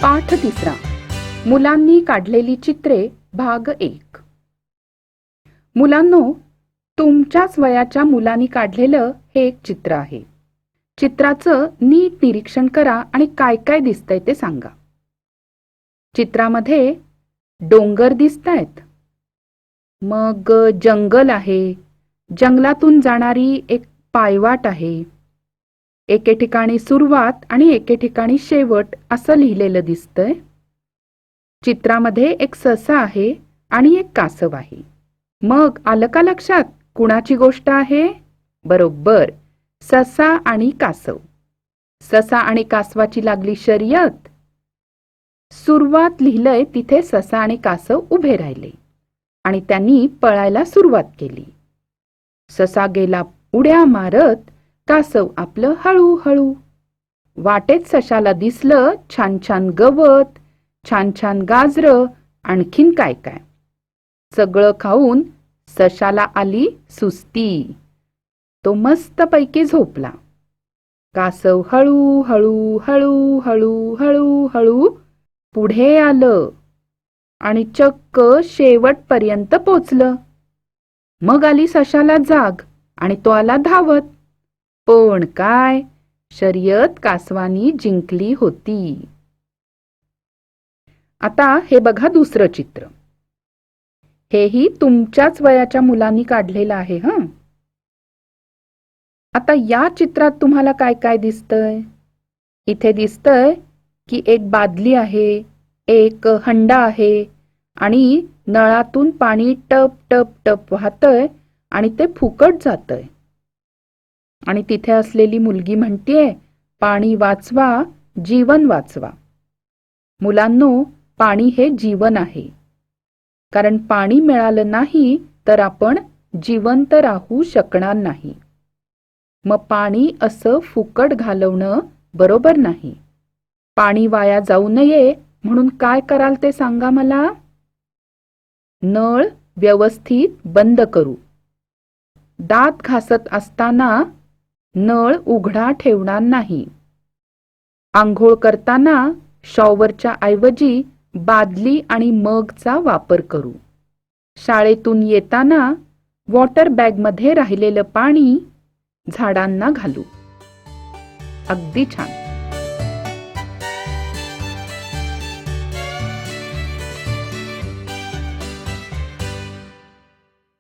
पाठ 3 मुलांनी काढलेली चित्रे भाग 1. मुलांनो, तुमच्याच वयाच्या मुलांनी काढलेलं हे एक चित्र आहे. चित्राचं नीट निरीक्षण करा आणि काय काय दिसतंय ते सांगा. चित्रामध्ये डोंगर दिसतायत, मग जंगल आहे, जंगलातून जाणारी एक पायवाट आहे, एके ठिकाणी सुरुवात आणि एके ठिकाणी शेवट असं लिहिलेलं दिसतंय. चित्रामध्ये एक ससा आहे आणि एक कासव आहे. मग आलं का लक्षात कुणाची गोष्ट आहे? बरोबर, ससा आणि कासव. ससा आणि कासवाची लागली शर्यत. सुरुवात लिहिलंय तिथे ससा आणि कासव उभे राहिले आणि त्यांनी पळायला सुरुवात केली. ससा गेला उड्या मारत, कासव आपलं हळूहळू. वाटेत सशाला दिसलं छान छान गवत, छान छान गाजरं, आणखीन काय काय. सगळं खाऊन सशाला आली सुस्ती. तो मस्तपैकी झोपला. कासव हळू हळू हळू हळू हळू हळू पुढे आलं आणि चक्क शेवटपर्यंत पोचलं. मग आली सशाला जाग आणि तो आला धावत. पण काय, शर्यत कासवानी जिंकली होती. आता हे बघा दुसरं चित्र. हेही तुमच्याच वयाच्या मुलांनी काढलेलं आहे हं. आता या चित्रात तुम्हाला काय काय दिसतंय? इथे दिसतंय की एक बादली आहे, एक हंडा आहे आणि नळातून पाणी टप टप टप वाहतंय आणि ते फुकट जातंय. आणि तिथे असलेली मुलगी म्हणतेय, पाणी वाचवा, जीवन वाचवा. मुलांनो, पाणी हे जीवन आहे. कारण पाणी मिळालं नाही तर आपण जिवंत राहू शकणार नाही. मग पाणी असं फुकट घालवणं बरोबर नाही. पाणी वाया जाऊ नये म्हणून काय कराल ते सांगा मला? नळ व्यवस्थित बंद करू. दात घासत असताना नळ उघडा ठेवणार नाही. आंघोळ करताना शॉवरच्या ऐवजी बादली आणि मगचा वापर करू. शाळेतून येताना वॉटर बॅगमध्ये राहिलेलं पाणी झाडांना घालू. अगदी छान.